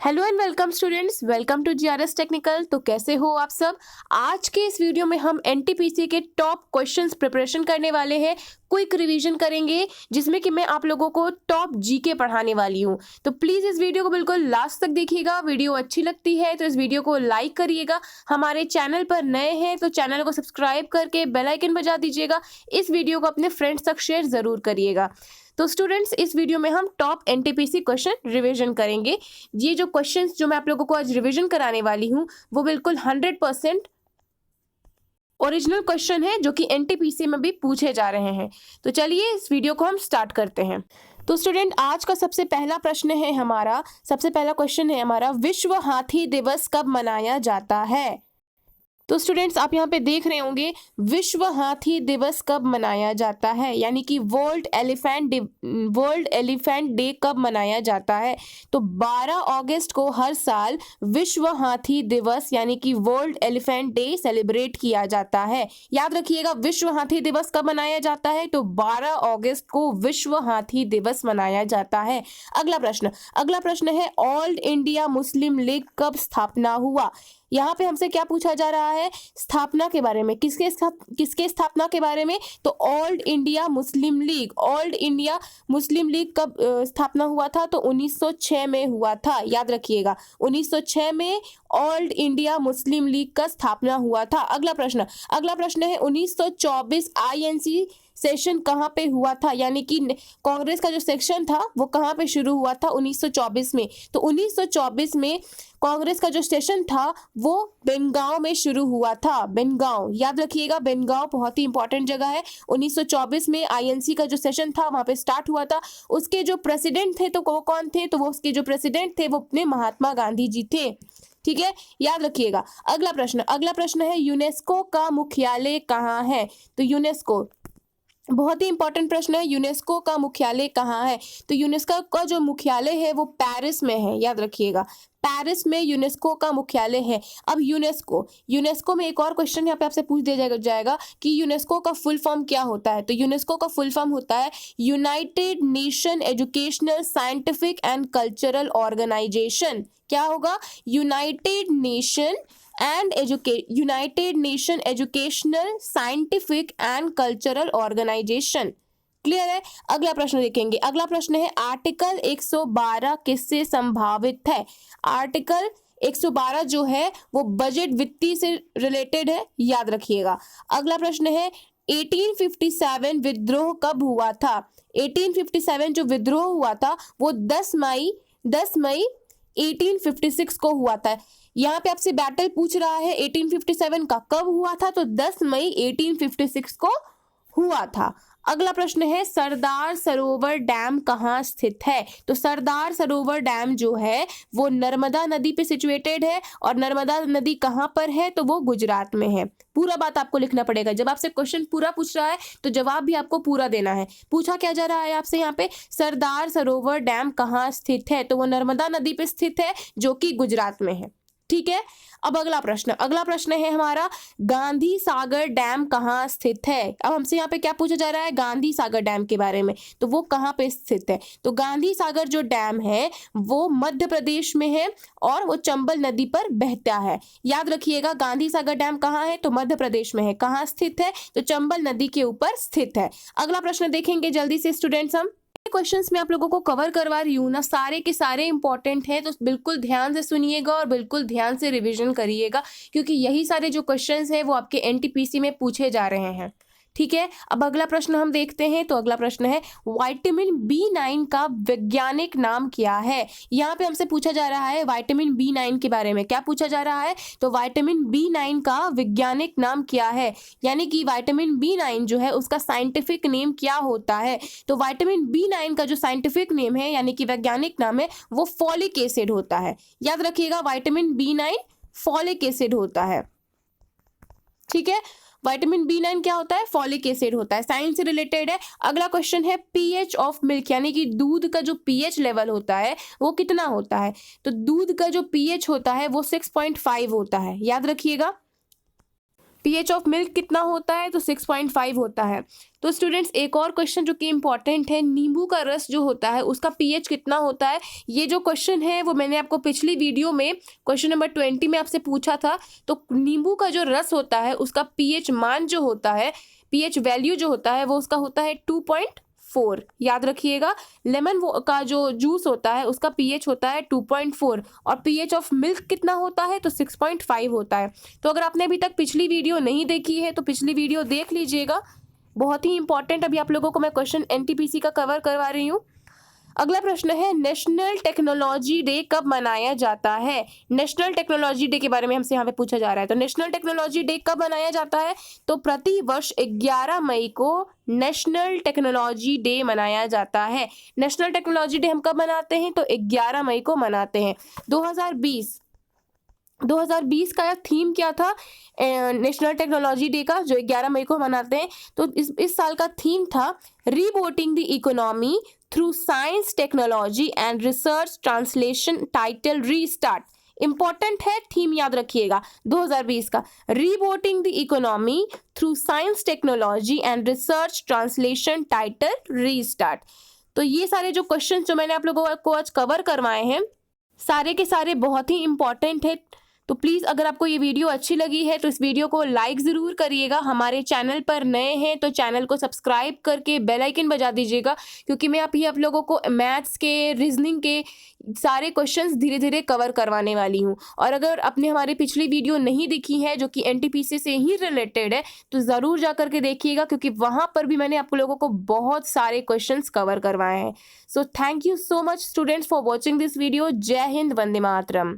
Hello and welcome students, welcome to GRS technical. तो कैसे हो आप सब। आज के इस वीडियो में हम एनटीपीसी के टॉप क्वेश्चंस प्रिपरेशन करने वाले हैं। क्विक रिवीजन करेंगे जिसमें कि मैं आप लोगों को टॉप जीके पढ़ाने वाली हूं। तो प्लीज इस वीडियो को बिल्कुल लास्ट तक देखिएगा। वीडियो अच्छी लगती है तो इस वीडियो को लाइक करिएगा। हमारे चैनल पर नए हैं तो चैनल को सब्सक्राइब करके बेल आइकन बजा दीजिएगा। इस वीडियो को अपने फ्रेंड्स तक शेयर जरूर करिएगा। तो स्टूडेंट्स, इस वीडियो में हम टॉप एनटीपीसी क्वेश्चन रिवीजन करेंगे। ये जो क्वेश्चंस जो मैं आप लोगों को आज रिवीजन कराने वाली हूँ वो बिल्कुल 100% ओरिजिनल क्वेश्चन है जो कि एनटीपीसी में भी पूछे जा रहे हैं। तो चलिए इस वीडियो को हम स्टार्ट करते हैं। तो स्टूडेंट, आज का सबसे पहला क्वेश्चन है हमारा, विश्व हाथी दिवस कब मनाया जाता है। तो स्टूडेंट्स, आप यहाँ पे देख रहे होंगे विश्व हाथी दिवस कब मनाया जाता है, यानी कि वर्ल्ड एलिफेंट डे कब मनाया जाता है। तो 12 अगस्त को हर साल विश्व हाथी दिवस यानी कि वर्ल्ड एलिफेंट डे सेलिब्रेट किया जाता है। याद रखिएगा, विश्व हाथी दिवस कब मनाया जाता है, तो 12 अगस्त को विश्व हाथी दिवस मनाया जाता है। अगला प्रश्न है, ऑल इंडिया मुस्लिम लीग कब स्थापना हुआ। यहाँ पे हमसे क्या पूछा जा रहा है, स्थापना के बारे में। किसके स्थापना के बारे में, तो ऑल इंडिया मुस्लिम लीग कब स्थापना हुआ था, तो 1906 में हुआ था। याद रखिएगा, 1906 में ऑल इंडिया मुस्लिम लीग का स्थापना हुआ था। अगला प्रश्न है, 1924 आईएनसी सेशन कहाँ पे हुआ था, यानी कि कांग्रेस का जो सेक्शन था वो कहाँ पे शुरू हुआ था, 1924 में। तो 1924 में कांग्रेस का जो सेशन था वो बेनगांव में शुरू हुआ था। बेनगांव, याद रखिएगा, बेनगांव बहुत ही इंपॉर्टेंट जगह है। 1924 में आईएनसी का जो सेशन था वहां पे स्टार्ट हुआ था। उसके जो प्रेसिडेंट थे तो वो कौन थे, तो वो उसके जो प्रेसिडेंट थे वो अपने महात्मा गांधी जी थे। ठीक है, याद रखिएगा। अगला प्रश्न है, यूनेस्को का मुख्यालय कहाँ है। तो यूनेस्को बहुत ही इंपॉर्टेंट प्रश्न है, यूनेस्को का मुख्यालय कहाँ है। तो यूनेस्को का जो मुख्यालय है वो पेरिस में है। याद रखिएगा, पेरिस में यूनेस्को का मुख्यालय है। अब यूनेस्को में एक और क्वेश्चन यहाँ पे आपसे पूछ दिया जाएगा कि यूनेस्को का फुल फॉर्म क्या होता है। तो यूनेस्को का फुल फॉर्म होता है United Nation Educational Scientific and Cultural Organization. क्या होगा, United Nation Educational Scientific and Cultural Organization. Clear है। अगला प्रश्न देखेंगे। अगला प्रश्न है, आर्टिकल 112 किससे संभावित है। आर्टिकल 112 जो है वो बजट वित्तीय से रिलेटेड है। याद रखिएगा। अगला प्रश्न है, 1857 विद्रोह कब हुआ था। 1857 जो विद्रोह हुआ था वो 10 मई 1856 को हुआ था। यहाँ पे आपसे बैटल पूछ रहा है 1857 का कब हुआ था, तो 10 मई 1856 को हुआ था। अगला प्रश्न है, सरदार सरोवर डैम कहाँ स्थित है। तो सरदार सरोवर डैम जो है वो नर्मदा नदी पे सिचुएटेड है। और नर्मदा नदी कहाँ पर है, तो वो गुजरात में है। पूरा बात आपको लिखना पड़ेगा। जब आपसे क्वेश्चन पूरा पूछ रहा है तो जवाब भी आपको पूरा देना है। पूछा क्या जा रहा है आपसे यहाँ पे, सरदार सरोवर डैम कहाँ स्थित है, तो वो नर्मदा नदी पे स्थित है जो कि गुजरात में है। ठीक है। अब अगला प्रश्न है हमारा, गांधी सागर डैम कहाँ स्थित है। अब हमसे यहाँ पे क्या पूछा जा रहा है, गांधी सागर डैम के बारे में। तो वो कहाँ पे स्थित है, तो गांधी सागर जो डैम है वो मध्य प्रदेश में है और वो चंबल नदी पर बहता है। याद रखिएगा, गांधी सागर डैम कहाँ है, तो मध्य प्रदेश में है। कहाँ स्थित है, तो चंबल नदी के ऊपर स्थित है। अगला प्रश्न देखेंगे जल्दी से स्टूडेंट्स। हम क्वेश्चंस में आप लोगों को कवर करवा रही हूँ ना, सारे के सारे इंपॉर्टेंट हैं। तो बिल्कुल ध्यान से सुनिएगा और बिल्कुल ध्यान से रिवीजन करिएगा, क्योंकि यही सारे जो क्वेश्चंस हैं वो आपके एनटीपीसी में पूछे जा रहे हैं। ठीक है। अब अगला प्रश्न हम देखते हैं। तो अगला प्रश्न है, विटामिन B9 का वैज्ञानिक नाम क्या है। यहाँ पे हमसे पूछा जा रहा है विटामिन B9 के बारे में। क्या पूछा जा रहा है, तो विटामिन B9 का वैज्ञानिक नाम क्या है, यानी कि विटामिन B9 जो है उसका साइंटिफिक नेम क्या होता है। तो विटामिन B9 का जो साइंटिफिक नेम है यानी कि वैज्ञानिक नाम है वो फॉलिक एसिड होता है। याद रखिएगा, विटामिन B9 फॉलिक एसिड होता है। ठीक है, विटामिन B9 क्या होता है, फॉलिक एसिड होता है। साइंस से रिलेटेड है। अगला क्वेश्चन है, पीएच ऑफ मिल्क यानी कि दूध का जो पीएच लेवल होता है वो कितना होता है। तो दूध का जो पीएच होता है वो 6.5 होता है। याद रखिएगा, पीएच ऑफ मिल्क कितना होता है, तो 6.5 होता है। तो स्टूडेंट्स एक और क्वेश्चन जो कि इंपॉर्टेंट है, नींबू का रस जो होता है उसका पीएच कितना होता है। ये जो क्वेश्चन है वो मैंने आपको पिछली वीडियो में क्वेश्चन नंबर 20 में आपसे पूछा था। तो नींबू का जो रस होता है उसका पीएच मान जो होता है, पीएच वैल्यू जो होता है वो उसका होता है 2.4, याद रखिएगा। लेमन का जो जूस होता है उसका पीएच होता है 2.4 और पीएच ऑफ मिल्क कितना होता है, तो 6.5 होता है। तो अगर आपने अभी तक पिछली वीडियो नहीं देखी है तो पिछली वीडियो देख लीजिएगा, बहुत ही इंपॉर्टेंट। अभी आप लोगों को मैं क्वेश्चन एनटीपीसी का कवर करवा रही हूँ। अगला प्रश्न है, नेशनल टेक्नोलॉजी डे कब मनाया जाता है। नेशनल टेक्नोलॉजी डे के बारे में हमसे यहाँ पे पूछा जा रहा है। तो नेशनल टेक्नोलॉजी डे कब मनाया जाता है, तो प्रति वर्ष 11 मई को नेशनल टेक्नोलॉजी डे मनाया जाता है। नेशनल टेक्नोलॉजी डे हम कब मनाते हैं, तो 11 मई को मनाते हैं। 2020 का थीम क्या था नेशनल टेक्नोलॉजी डे का, जो 11 मई को मनाते हैं। तो इस साल का थीम था rebooting the economy through science technology and research translation, title restart. Important है, थीम याद रखिएगा 2020 का, rebooting the economy through science technology and research translation, title restart. तो ये सारे जो क्वेश्चन जो मैंने आप लोगों को आज कवर करवाए हैं, सारे के सारे बहुत ही इंपॉर्टेंट है। तो प्लीज़ अगर आपको ये वीडियो अच्छी लगी है तो इस वीडियो को लाइक ज़रूर करिएगा। हमारे चैनल पर नए हैं तो चैनल को सब्सक्राइब करके बेल आइकन बजा दीजिएगा, क्योंकि मैं आप लोगों को मैथ्स के, रीजनिंग के सारे क्वेश्चंस धीरे धीरे कवर करवाने वाली हूँ। और अगर आपने हमारी पिछली वीडियो नहीं देखी है जो कि एनटीपीसी से ही रिलेटेड है तो ज़रूर जा करके देखिएगा, क्योंकि वहाँ पर भी मैंने आप लोगों को बहुत सारे क्वेश्चंस कवर करवाए हैं। So thank you so much students for watching this video. जय हिंद, वंदे मातरम।